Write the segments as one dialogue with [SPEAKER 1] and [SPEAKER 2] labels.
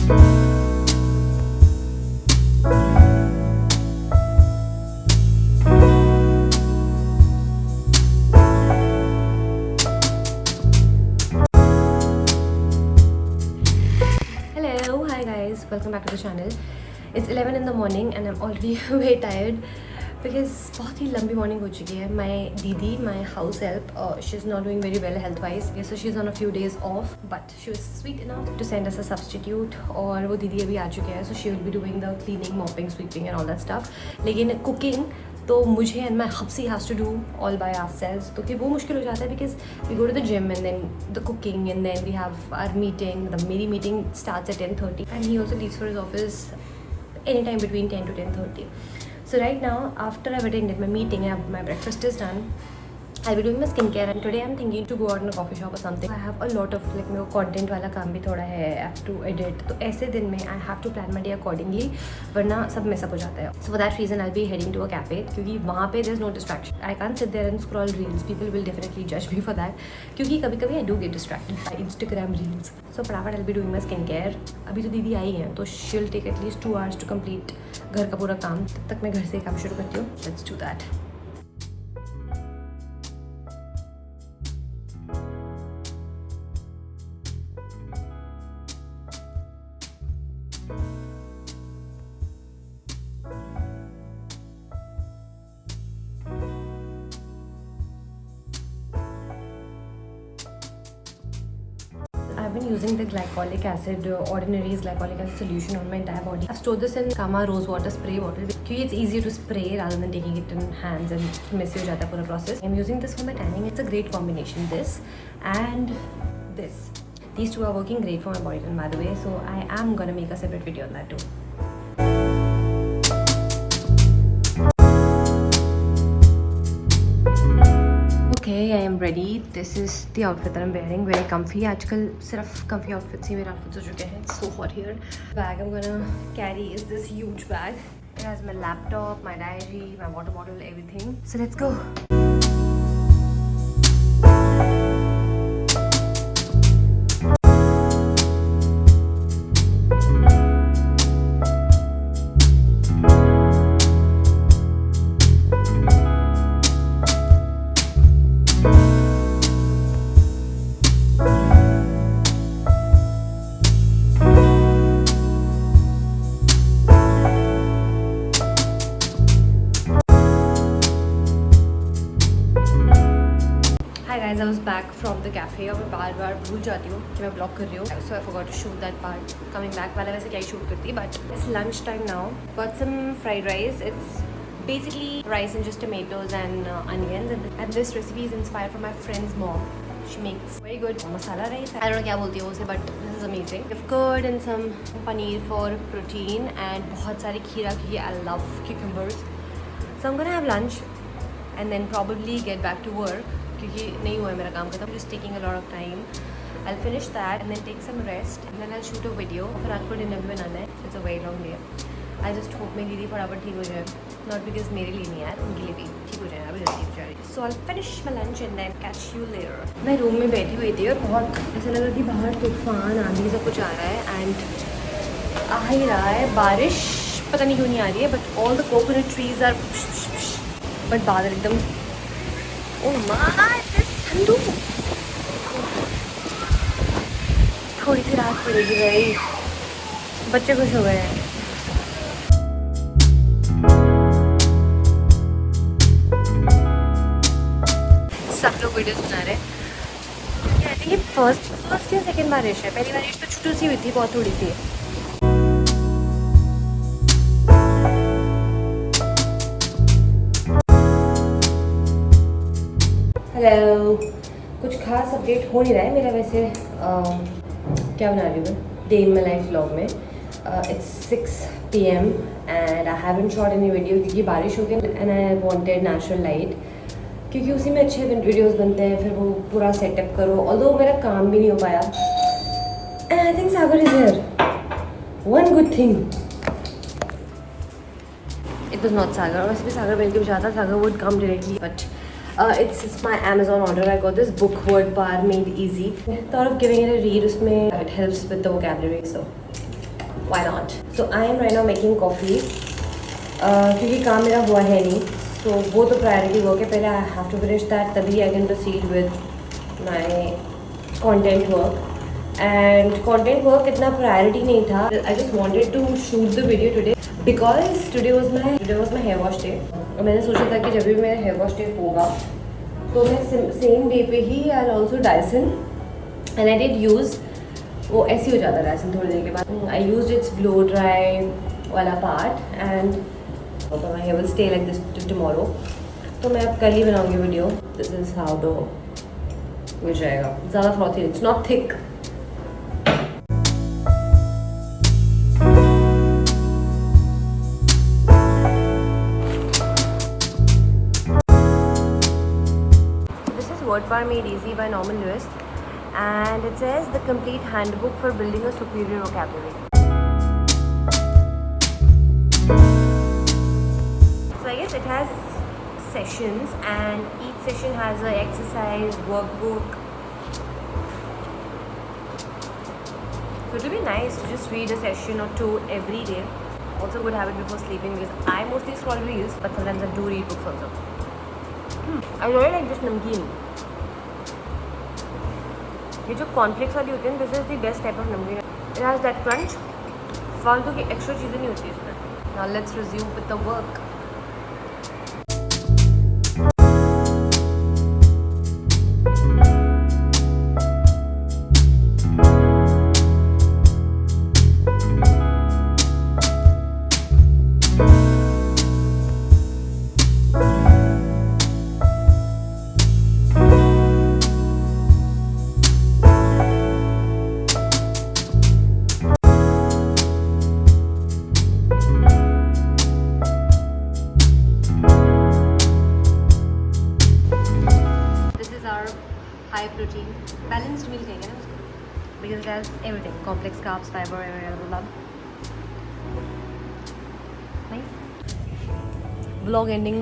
[SPEAKER 1] Hello, hi guys, welcome back to the channel. It's 11 in the morning and I'm already way tired because बहुत ही लंबी morning हो चुकी है. My दीदी, my house help, she's not doing very well health wise, so she's on a few days off, but she was sweet enough to send us a substitute. और वो दीदी अभी आ चुके हैं, so she will be doing the cleaning, mopping, sweeping and all that stuff. लेकिन cooking तो मुझे and my hubsy has to do all by ourselves, तो कि वो मुश्किल हो जाता है because we go to the gym and then the cooking and then we have our meeting. मेरी meeting starts at 10:30 and he also leaves for his office anytime between 10 to 10:30. So right now, after I've attended my meeting and my breakfast is done, I'll be doing my skincare and today I'm thinking to go out in a coffee shop or something. I have a lot of like मेरे को content वाला काम भी थोड़ा है, I have to edit. तो ऐसे दिन में I have to plan my day accordingly, वरना सब mess up हो जाता है. So for that reason I'll be heading to a cafe क्योंकि वहाँ पे there's no distraction. I can't sit there and scroll reels. People will definitely judge me for that क्योंकि कभी-कभी I do get distracted by Instagram reels. So फटाफट I'll be doing my skincare. अभी तो दीदी आई हैं तो she'll take at least 2 hours to complete घर का पूरा काम. तब तक मैं घर से काम शुरू करती हूँ. Let's do that. I've been using the glycolic acid, Ordinary's glycolic acid solution on my entire body. I've stored this in Kama rose water spray bottle because it's easier to spray rather than taking it in hands and messy हो जाता है पूरा process. I'm using this for my tanning. It's a great combination. This and this. These two are working great for my body tan, by the way. So I am gonna make a separate video on that too. Okay, I am ready. This is the outfit that I'm wearing. Very comfy. आजकल सिर्फ comfy outfits ही मेरे outfits हो चुके हैं. It's so hot here. The bag I'm gonna carry is this huge bag. It has my laptop, my diary, my water bottle, everything. So let's go. Guys, I was back from the cafe और मैं बार बार भूल जाती हूँ कि मैं blog कर रही हूँ. So I forgot to shoot that part. Coming back वाला वैसे क्या ही शूट करती, but it's lunch time now. Got some fried rice. It's basically rice and just tomatoes and onions. And this recipe is inspired from my friend's mom. She makes very good masala rice. I don't know क्या बोलती है उसे, but this is amazing. We have curd and some paneer for protein and बहुत सारी खीरा क्योंकि I love cucumbers. So I'm gonna have lunch and then probably get back to work. क्योंकि नहीं हुआ है मेरा काम खत्म. Just taking a lot of time. I'll finish that and then take some rest and then I'll shoot a video. फिर रात को डिनर भी बनाना है. It's a very long day. I just hope मेरी दीदी फटाफट ठीक हो जाए. Not because मेरे लिए नहीं यार, उनके लिए भी ठीक हो जाए. अभी जल्दी बेचारी. So I'll finish my lunch and then catch you later. मैं रूम में बैठी हुई थी और बहुत ऐसा लगा कि बाहर तूफान आंधी सब कुछ आ रहा है and आ ही रहा है. बारिश पता नहीं क्यों नहीं आ रही है, but all the coconut trees are but बादल एकदम oh my, ठंडू. थोड़ी सी राहत पड़ेगी भाई. बच्चे खुश हो गए हैं. सब लोग वीडियोस बना रहे हैं. आई थिंक ये फर्स्ट या सेकंड बारिश है. पहली बारिश तो छोटी सी हुई थी, बहुत थोड़ी सी. हेलो. कुछ खास अपडेट हो नहीं रहा है मेरा वैसे. क्या बना रही हूँ मैं day in my life vlog में. It's 6 PM and I haven't shot any video क्योंकि बारिश हो गई and I wanted natural light क्योंकि उसी में अच्छे वीडियोस बनते हैं. फिर वो पूरा सेटअप करो. ऑल्दो मेरा काम भी नहीं हो पाया. And I think Sagar is here. One good thing it was not Sagar. वैसे भी सागर मिल के जाता. Sagar would come directly but it's my Amazon order. I got this book Word Bar made easy. Thought of giving it a read. उसमें it helps with the vocabulary. So why not? So I am right now making coffee. क्योंकि काम मेरा हुआ है नहीं, so वो तो priority work है, पहले I have to finish that, तभी I can proceed with my content work. And content work इतना प्रायोरिटी नहीं था. I just wanted to shoot the video today because today was my hair wash day. और मैंने सोचा था कि जब भी मेरा हेयर वॉश डे होगा तो मैं सेम डे पे ही I also Dyson. And I did use, वो ऐसे हो जाता डायसन थोड़ी देर के बाद. I use its blow dry वाला part and my hair will stay like this tomorrow. तो मैं अब कल ही बनाऊंगी video. This is how the हो जाएगा. ज़्यादा frothy, it's not thick. This is Word Bar Made Easy by Norman Lewis. And it says the complete handbook for building a superior vocabulary. So I guess it has sessions and each session has an exercise, workbook. So it would be nice to just read a session or two every day. Also good habit before sleeping because I mostly scroll reels, but sometimes I do read books also. I really like this namkeen. ये जो cornflakes वाली होती है, this is the best type of namkeen. It has that crunch. फालतू की extra चीज़ें नहीं होती इसमें. Now let's resume with the work. High protein, balanced meal चाहिए ना उसको, because it has everything, complex carbs, fiber, blah. Nice. Vlog ending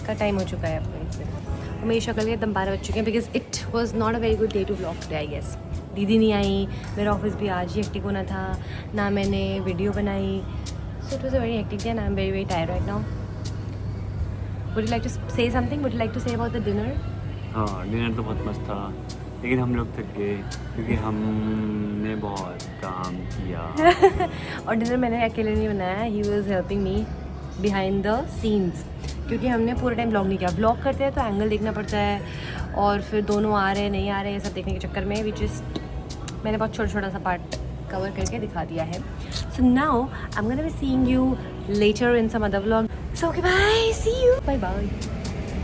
[SPEAKER 1] का टाइम हो चुका है अपने इसमें. मेरी शक्ल के दम 12 बज चुके हैं because it was not a very good day to vlog today, I guess. दीदी नहीं आई, मेरा ऑफिस भी आज ही हेक्टिक होना था, ना मैंने वीडियो बनाई. So it was a very hectic day and I'm very tired right now. Would you like to say something? Would you like to say about the dinner?
[SPEAKER 2] हाँ, डिनर तो बहुत मस्त था, लेकिन हम लोग थक गए क्योंकि हमने बहुत काम किया.
[SPEAKER 1] और डिनर मैंने अकेले नहीं बनाया. He was helping me behind the scenes, क्योंकि हमने पूरे टाइम ब्लॉग नहीं किया. ब्लॉग करते हैं तो एंगल देखना पड़ता है और फिर दोनों आ रहे हैं नहीं आ रहे हैं, ये सब देखने के चक्कर में मैंने बहुत छोटा सा पार्ट कवर करके दिखा दिया है. So now I am gonna be seeing you later in some other vlog. So okay bye, see you, bye bye.